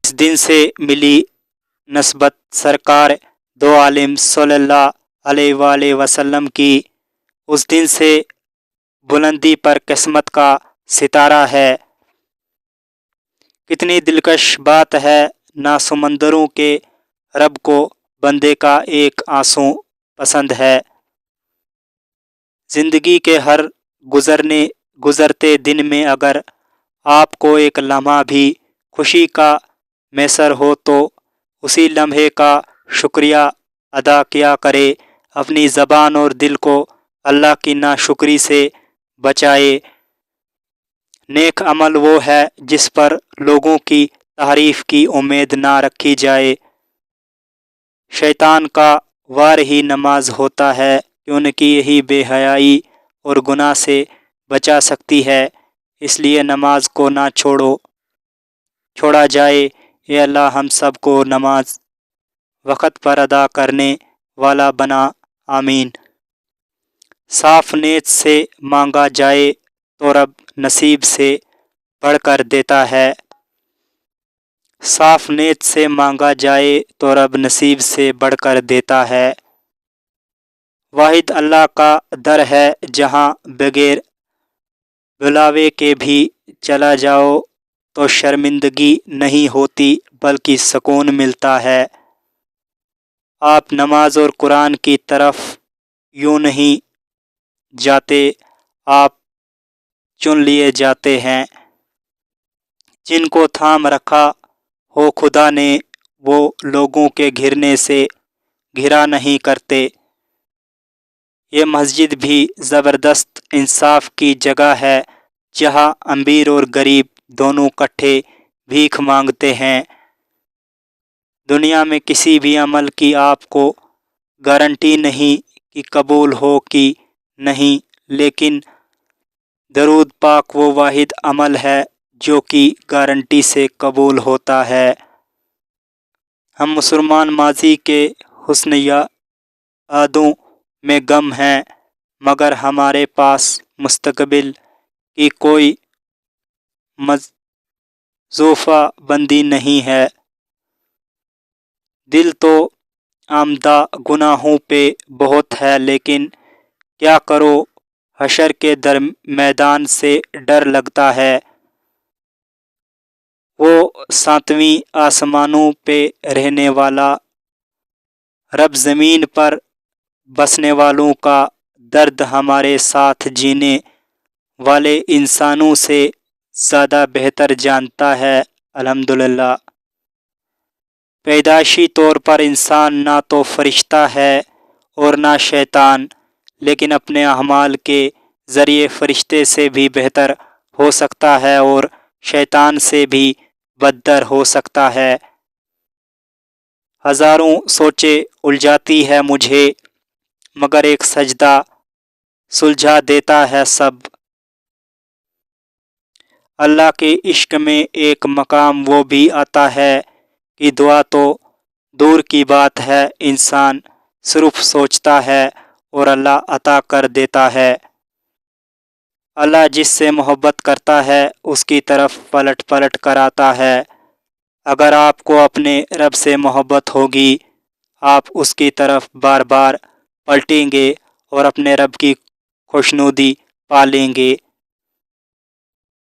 جس دن سے ملی نسبت سرکار دو عالم صلی اللہ علیہ وآلہ وسلم کی، اس دن سے بلندی پر قسمت کا ستارہ ہے۔ کتنی دلکش بات ہے، نہ سمندروں کے رب کو بندے کا ایک آنسو پسند ہے۔ زندگی کے ہر گزرتے دن میں اگر آپ کو ایک لمحہ بھی خوشی کا میسر ہو تو اسی لمحے کا شکریہ ادا کیا کرے۔ اپنی زبان اور دل کو اللہ کی ناشکری سے بچائے۔ نیک عمل وہ ہے جس پر لوگوں کی تعریف کی امید نہ رکھی جائے۔ شیطان کا وار ہی نماز ہوتا ہے، کیونکہ یہی بے حیائی اور گناہ سے بچا سکتی ہے، اس لیے نماز کو نہ چھوڑا جائے۔ اے اللہ ہم سب کو نماز وقت پر ادا کرنے والا بنا، آمین۔ صاف نیت سے مانگا جائے تو رب نصیب سے بڑھ کر دیتا ہے۔ صاف نیت سے مانگا جائے تو رب نصیب سے بڑھ کر دیتا ہے۔ واحد اللہ کا در ہے، جہاں بغیر بلاوے کے بھی چلا جاؤ تو شرمندگی نہیں ہوتی بلکہ سکون ملتا ہے۔ آپ نماز اور قرآن کی طرف یوں نہیں جاتے، آپ چن لیے جاتے ہیں۔ جن کو تھام رکھا ہو خدا نے، وہ لوگوں کے گھرنے سے گھرا نہیں کرتے۔ یہ مسجد بھی زبردست انصاف کی جگہ ہے، جہاں امیر اور غریب دونوں کٹھے بھیک مانگتے ہیں۔ دنیا میں کسی بھی عمل کی آپ کو گارنٹی نہیں کہ قبول ہو کہ نہیں، لیکن درود پاک وہ واحد عمل ہے جو کہ گارنٹی سے قبول ہوتا ہے۔ ہم مسلمان ماضی کے حسن یادوں میں گم ہیں، مگر ہمارے پاس مستقبل کی کوئی منصوبہ بندی نہیں ہے۔ دل تو آمادہ گناہوں پہ بہت ہے، لیکن کیا کرو، حشر کے میدان سے ڈر لگتا ہے۔ وہ ساتویں آسمانوں پہ رہنے والا رب زمین پر بسنے والوں کا درد ہمارے ساتھ جینے والے انسانوں سے زیادہ بہتر جانتا ہے۔ الحمدللہ۔ پیدائشی طور پر انسان نہ تو فرشتہ ہے اور نہ شیطان، لیکن اپنے اعمال کے ذریعے فرشتے سے بھی بہتر ہو سکتا ہے اور شیطان سے بھی بدتر ہو سکتا ہے۔ ہزاروں سوچیں الجھاتی ہے مجھے، مگر ایک سجدہ سلجھا دیتا ہے سب۔ اللہ کے عشق میں ایک مقام وہ بھی آتا ہے کہ دعا تو دور کی بات ہے، انسان صرف سوچتا ہے اور اللہ عطا کر دیتا ہے۔ اللہ جس سے محبت کرتا ہے اس کی طرف پلٹ کر آتا ہے۔ اگر آپ کو اپنے رب سے محبت ہوگی، آپ اس کی طرف بار بار پلٹیں گے اور اپنے رب کی خوشنودی پالیں گے۔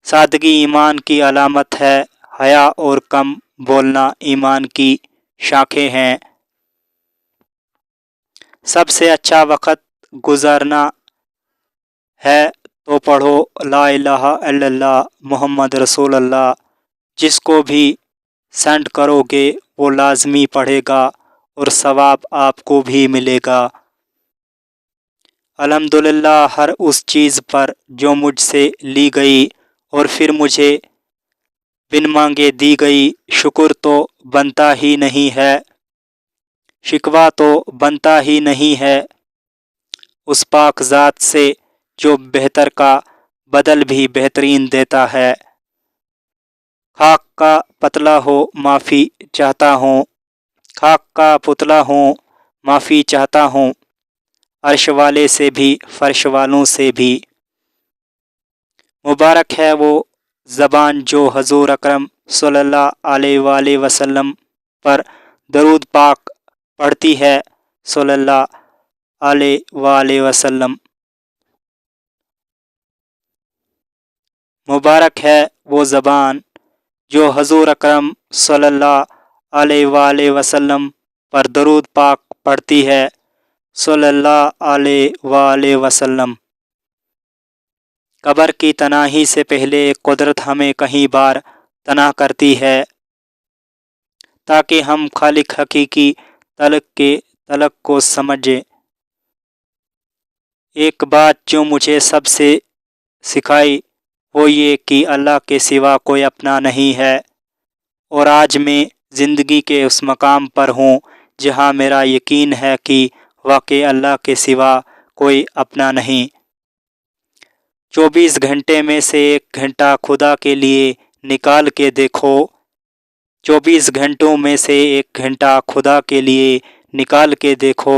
سادگی ایمان کی علامت ہے، حیا اور کم بولنا ایمان کی شاخیں ہیں۔ سب سے اچھا وقت گزارنا ہے تو پڑھو لا الہ الا اللہ محمد رسول اللہ۔ جس کو بھی سینڈ کرو گے وہ لازمی پڑھے گا اور ثواب آپ کو بھی ملے گا۔ الحمدللہ ہر اس چیز پر جو مجھ سے لی گئی اور پھر مجھے بن مانگے دی گئی۔ شکر تو بنتا ہی نہیں ہے، شکوہ تو بنتا ہی نہیں ہے اس پاک ذات سے جو بہتر کا بدل بھی بہترین دیتا ہے۔ خاک کا پتلا ہوں معافی چاہتا ہوں، خاک کا پتلا ہوں معافی چاہتا ہوں، عرش والے سے بھی فرش والوں سے بھی۔ مبارک ہے وہ زبان جو حضور اکرم صلی اللہ علیہ وآلہ وسلم پر درود پاک پڑھتی ہے صلی اللہ علیہ وآلہ وسلم، مبارک ہے وہ زبان جو حضور اکرم صلی اللہ علیہ وآلہ وسلم پر درود پاک پڑھتی ہے صلی اللہ علیہ وآلہ وسلم۔ قبر کی تنہائی سے پہلے قدرت ہمیں کئی بار تنہا کرتی ہے تاکہ ہم خالق حقیقی تلق کو سمجھیں۔ ایک بات جو مجھے سب سے سکھائی وہ یہ کہ اللہ کے سوا کوئی اپنا نہیں ہے، اور آج میں زندگی کے اس مقام پر ہوں جہاں میرا یقین ہے کہ واقعی اللہ کے سوا کوئی اپنا نہیں۔ 24 گھنٹے میں سے 1 گھنٹہ خدا کے لیے نکال کے دیکھو، 24 گھنٹوں میں سے 1 گھنٹہ خدا کے لیے نکال کے دیکھو،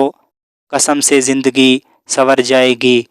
قسم سے زندگی سنور جائے گی۔